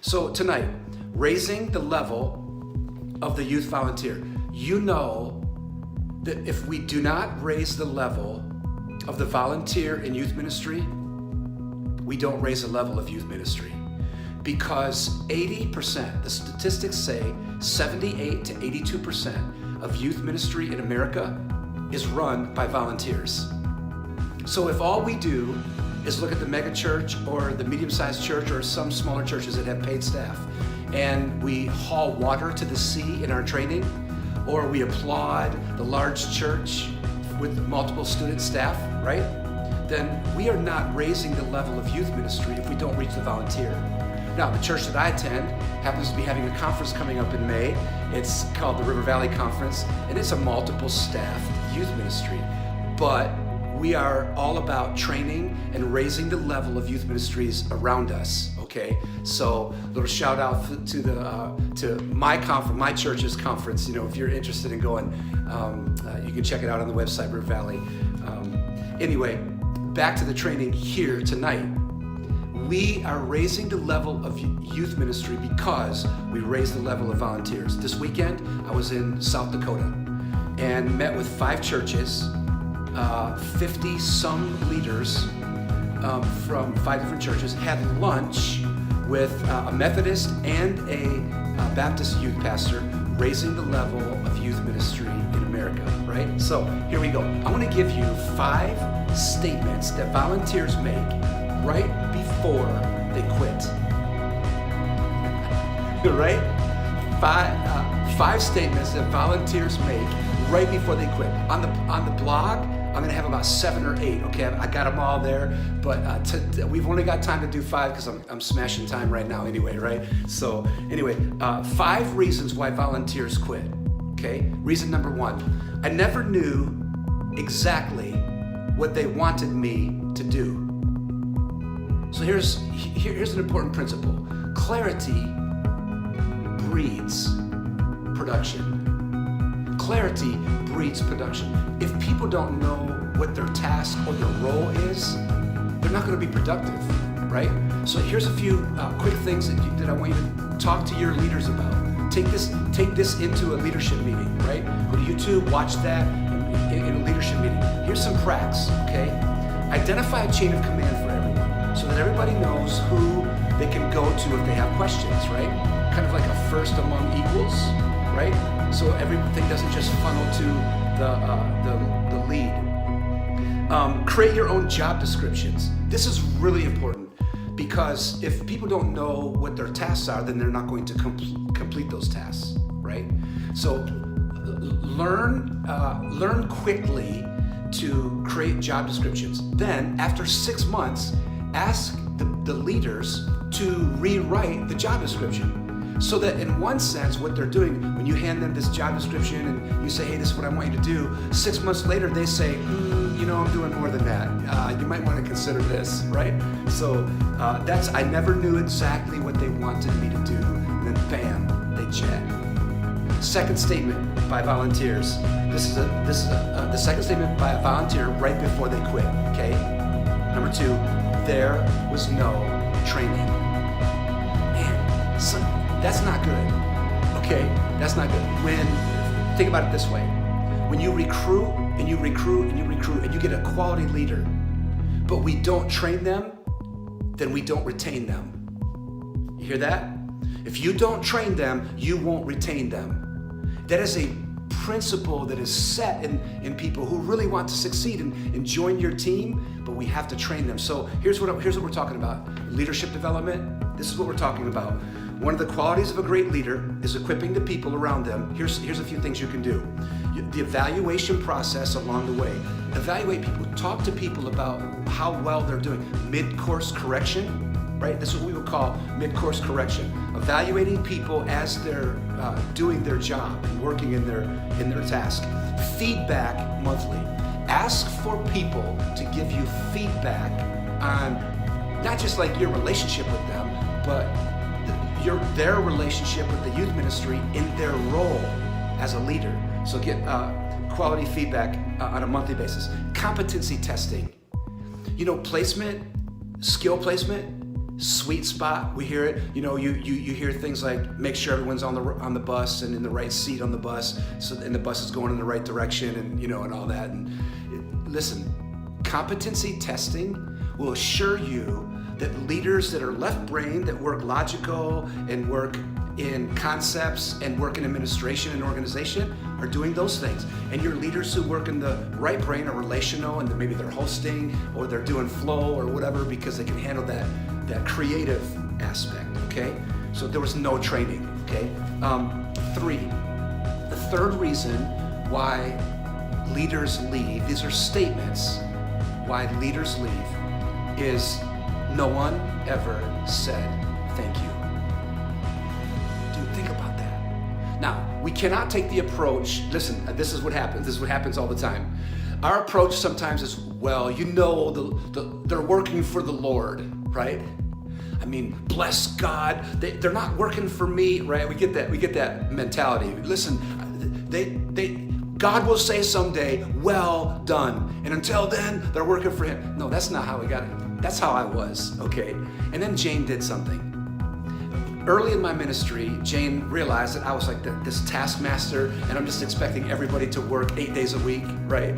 So tonight, raising the level of the youth volunteer. You know that if we do not raise the level of the volunteer in youth ministry, we don't raise the level of youth ministry. Because 80%, the statistics say 78 to 82% of youth ministry in America is run by volunteers. So if all we do is look at the mega church or the medium-sized church or some smaller churches that have paid staff, and we haul water to the sea in our training, or we applaud the large church with multiple student staff, right? Then we are not raising the level of youth ministry if we don't reach the volunteer. Now, the church that I attend happens to be having a conference coming up in May. It's called the River Valley Conference, and it's a multiple staffed youth ministry. But we are all about training and raising the level of youth ministries around us, okay? So, a little shout out to my conference, my church's conference. You know, if you're interested in going, you can check it out on the website, River Valley. Anyway, back to the training here tonight. We are raising the level of youth ministry because we raise the level of volunteers. This weekend, I was in South Dakota and met with 5 churches, 50 some leaders from 5 different churches, had lunch with a Methodist and a Baptist youth pastor, raising the level of youth ministry in America, right? So here we go. I want to give you 5 statements that volunteers make right before they quit. Right? 5 statements that volunteers make right before they quit. On the blog, I'm gonna have about 7 or 8. Okay, I got them all there, but we've only got time to do 5 because I'm smashing time right now anyway, right? So anyway, 5 reasons why volunteers quit. Okay, reason number 1: I never knew exactly what they wanted me to do. So here's an important principle. Clarity breeds production. Clarity breeds production. If people don't know what their task or their role is, they're not going to be productive, right? So here's a few quick things that I want you to talk to your leaders about. Take this into a leadership meeting, right? Go to YouTube, watch that in a leadership meeting. Here's some practice, okay? Identify a chain of command for everyone so that everybody knows who they can go to if they have questions, right? Kind of like a first among equals, right? So everything doesn't just funnel to the lead. Create your own job descriptions. This is really important because if people don't know what their tasks are, then they're not going to complete those tasks, right? So learn quickly to create job descriptions. Then, after 6 months, ask the leaders to rewrite the job description. So that in one sense, what they're doing, when you hand them this job description and you say, hey, this is what I want you to do, 6 months later, they say, I'm doing more than that. You might want to consider this, right? So I never knew exactly what they wanted me to do. And then bam, they jet. Second statement by volunteers. This is the second statement by a volunteer right before they quit, okay? Number 2, there was no training. Man, that's not good, okay? That's not good. Think about it this way. When you recruit and you recruit and you recruit and you get a quality leader, but we don't train them, then we don't retain them. You hear that? If you don't train them, you won't retain them. That is a principle that is set in people who really want to succeed and join your team, but we have to train them. So here's what we're talking about. Leadership development, this is what we're talking about. One of the qualities of a great leader is equipping the people around them. Here's a few things you can do. The evaluation process along the way. Evaluate people, talk to people about how well they're doing. Mid-course correction, right? This is what we would call mid-course correction. Evaluating people as they're doing their job and working in their task. Feedback monthly. Ask for people to give you feedback on not just like your relationship with them, but their relationship with the youth ministry in their role as a leader. So get quality feedback on a monthly basis. Competency testing. Placement, skill placement, sweet spot. We hear it. You hear things like make sure everyone's on the bus and in the right seat on the bus, and the bus is going in the right direction, and all that. And listen, competency testing will assure you that leaders that are left-brained, that work logical and work in concepts and work in administration and organization are doing those things. And your leaders who work in the right brain are relational, and maybe they're hosting or they're doing flow or whatever because they can handle that creative aspect, okay? So there was no training, okay? 3, the third reason why leaders leave, these are statements why leaders leave, is no one ever said thank you. Dude, think about that. Now, we cannot take the approach, listen, this is what happens. This is what happens all the time. Our approach sometimes is, well, they're working for the Lord, right? I mean, bless God. They're not working for me, right? We get that mentality. Listen, God will say someday, well done. And until then, they're working for him. No, that's not how we got it. That's how I was, okay? And then Jane did something. Early in my ministry, Jane realized that I was like this taskmaster, and I'm just expecting everybody to work 8 days a week, right?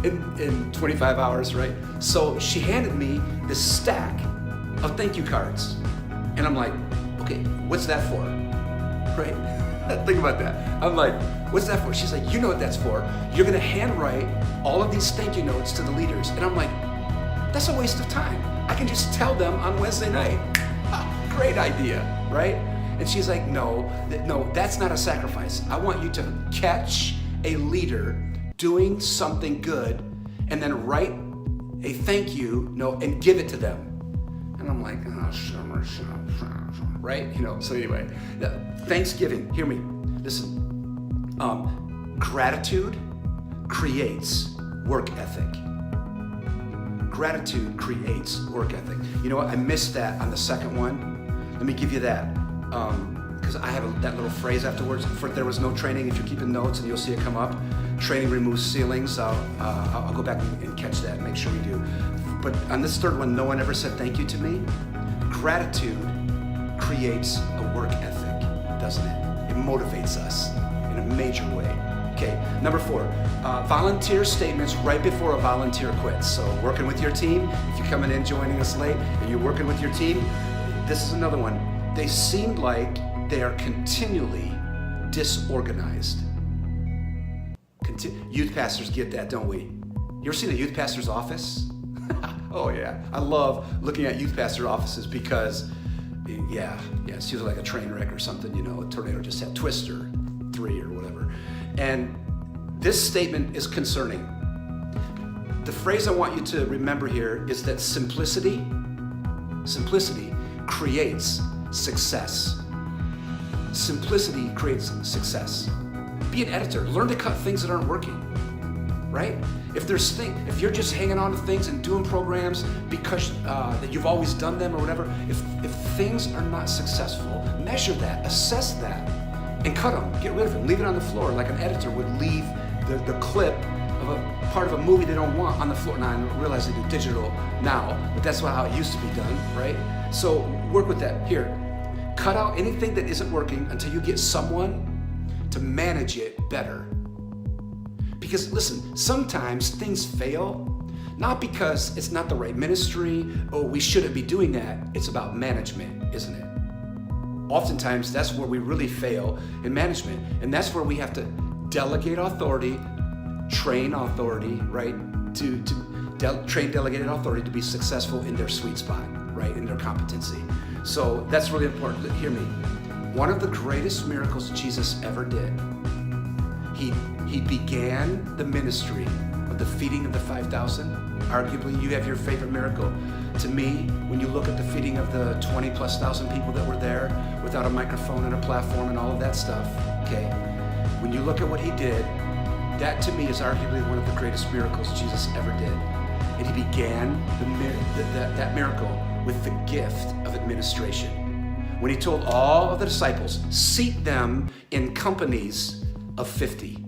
In 25 hours, right? So she handed me this stack of thank you cards. And I'm like, okay, what's that for? Right? Think about that. I'm like, what's that for? She's like, you know what that's for. You're gonna handwrite all of these thank you notes to the leaders. And I'm like, that's a waste of time. I can just tell them on Wednesday night. Great idea, right? And she's like, no, that's not a sacrifice. I want you to catch a leader doing something good and then write a thank you note and give it to them. And I'm like, right? So anyway, Thanksgiving, hear me, listen. Gratitude creates work ethic. Gratitude creates work ethic. You know what? I missed that on the second one. Let me give you that. Because I have that little phrase afterwards. For there was no training. If you're keeping notes, and you'll see it come up. Training removes ceilings. I'll go back and catch that and make sure we do. But on this third one, no one ever said thank you to me. Gratitude creates a work ethic, doesn't it? It motivates us in a major way. Okay, number 4, volunteer statements right before a volunteer quits. So working with your team, if you're coming in joining us late and you're working with your team, this is another one. They seem like they are continually disorganized. Youth pastors get that, don't we? You ever seen a youth pastor's office? Oh yeah, I love looking at youth pastor offices because, it's usually like a train wreck or something, a tornado just had Twister 3 or whatever. And this statement is concerning. The phrase I want you to remember here is that simplicity creates success. Simplicity creates success. Be an editor. Learn to cut things that aren't working, right? If you're just hanging on to things and doing programs because that you've always done them or whatever, if things are not successful, measure that, assess that, and cut them, get rid of them, leave it on the floor like an editor would leave the clip of a part of a movie they don't want on the floor. Now, I realize they do digital now, but that's how it used to be done, right? So work with that. Here, cut out anything that isn't working until you get someone to manage it better. Because listen, sometimes things fail, not because it's not the right ministry or we shouldn't be doing that. It's about management, isn't it? Oftentimes, that's where we really fail in management. And that's where we have to delegate authority, train authority, right? To train delegated authority to be successful in their sweet spot, right? In their competency. So that's really important. Hear me. One of the greatest miracles Jesus ever did, he began the ministry of the feeding of the 5,000. Arguably, you have your favorite miracle. To me, when you look at the feeding of the 20,000+ people that were there without a microphone and a platform and all of that stuff, okay? When you look at what he did, that to me is arguably one of the greatest miracles Jesus ever did. And he began that miracle with the gift of administration. When he told all of the disciples, seat them in companies of 50,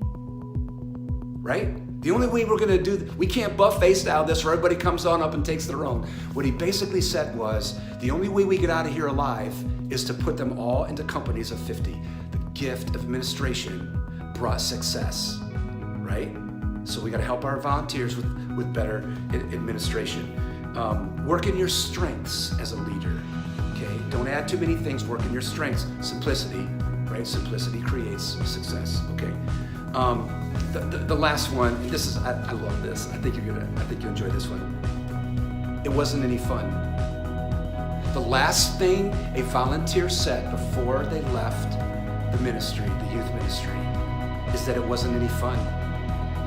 right? The only way we're going to do, we can't buffet style this where everybody comes on up and takes their own. What he basically said was, the only way we get out of here alive is to put them all into companies of 50. The gift of administration brought success, right? So we got to help our volunteers with better administration. Work in your strengths as a leader, okay? Don't add too many things, work in your strengths. Simplicity, right? Simplicity creates success, okay? The last one, this is, I love this. I think you enjoy this one. It wasn't any fun. The last thing a volunteer said before they left the ministry, the youth ministry, is that it wasn't any fun,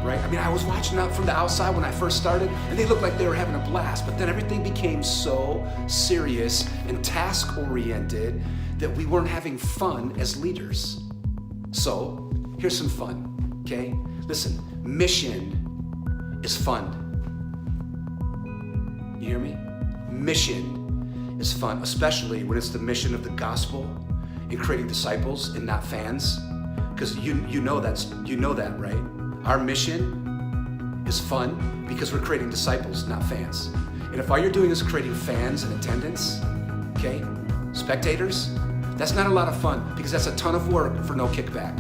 right? I mean, I was watching out from the outside when I first started, and they looked like they were having a blast, but then everything became so serious and task-oriented that we weren't having fun as leaders. So, here's some fun, okay? Listen, mission is fun. You hear me? Mission is fun, especially when it's the mission of the gospel and creating disciples and not fans. Because you know that, right? Our mission is fun because we're creating disciples, not fans. And if all you're doing is creating fans and attendance, okay, spectators, that's not a lot of fun because that's a ton of work for no kickback.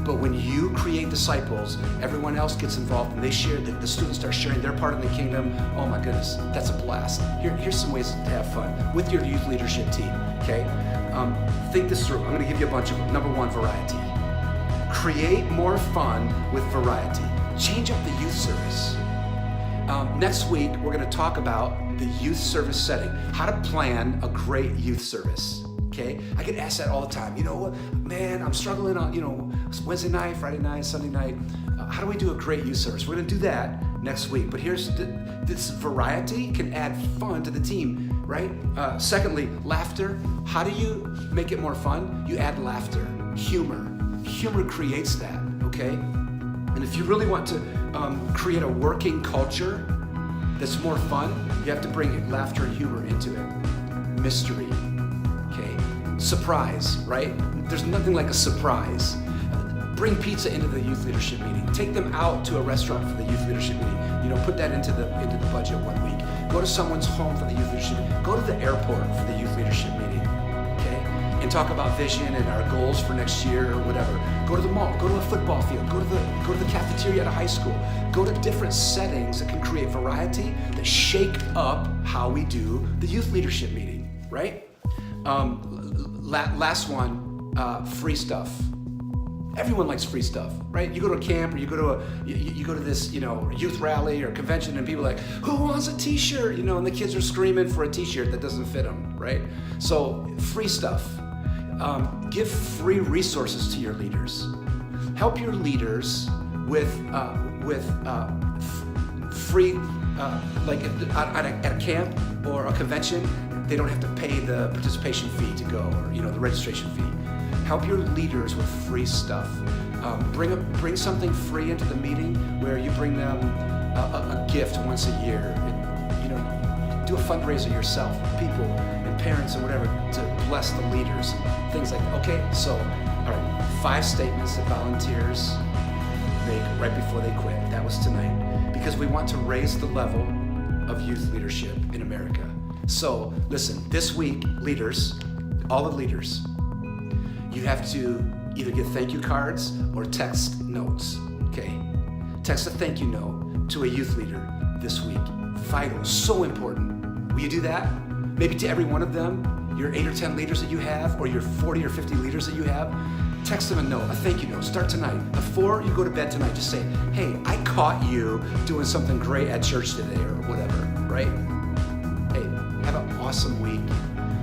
But when you create disciples, everyone else gets involved and they share, the students start sharing their part in the kingdom. Oh my goodness, that's a blast. Here's some ways to have fun with your youth leadership team, okay? Think this through. I'm gonna give you a bunch of them. Number one, variety. Create more fun with variety. Change up the youth service. Next week, we're gonna talk about the youth service setting, how to plan a great youth service. Okay, I get asked that all the time. You know what, man, I'm struggling on, Wednesday night, Friday night, Sunday night. How do we do a great youth service? We're gonna do that next week. But here's this variety can add fun to the team, right? Secondly, laughter. How do you make it more fun? You add laughter, humor. Humor creates that, okay? And if you really want to create a working culture that's more fun, you have to bring laughter and humor into it. Mystery. Surprise, right? There's nothing like a surprise. Bring pizza into the youth leadership meeting. Take them out to a restaurant for the youth leadership meeting. Put that into the budget 1 week. Go to someone's home for the youth leadership meeting. Go to the airport for the youth leadership meeting, okay? And talk about vision and our goals for next year or whatever. Go to the mall, go to a football field, go to the cafeteria at a high school. Go to different settings that can create variety that shake up how we do the youth leadership meeting, right? Last one, free stuff. Everyone likes free stuff, right? You go to a camp or you go to this, youth rally or convention and people are like, who wants a t-shirt? And the kids are screaming for a t-shirt that doesn't fit them, right? So free stuff. Give free resources to your leaders. Help your leaders with free, like at a camp or a convention, they don't have to pay the participation fee to go, or the registration fee. Help your leaders with free stuff. Bring something free into the meeting where you bring them a gift once a year, and do a fundraiser yourself, people and parents and whatever, to bless the leaders and things like that. Okay, so all right, 5 statements that volunteers make right before they quit. That was tonight, because we want to raise the level of youth leadership in America. So listen, this week, leaders, all the leaders, you have to either get thank you cards or text notes, okay? Text a thank you note to a youth leader this week. Vital, so important. Will you do that? Maybe to every one of them, your 8 or 10 leaders that you have, or your 40 or 50 leaders that you have, text them a note, a thank you note. Start tonight. Before you go to bed tonight, just say, hey, I caught you doing something great at church today, or whatever, right? Have an awesome week.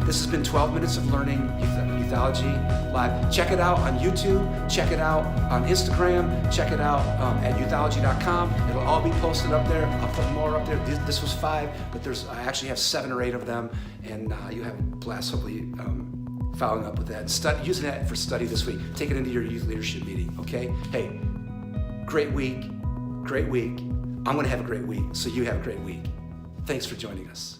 This has been 12 Minutes of Learning Youthology Live. Check it out on YouTube. Check it out on Instagram. Check it out at youthology.com. It'll all be posted up there. I'll put more up there. This was 5, but I actually have 7 or 8 of them, and you have a blast hopefully following up with that. Using that for study this week. Take it into your youth leadership meeting, okay? Hey, great week. I'm going to have a great week, so you have a great week. Thanks for joining us.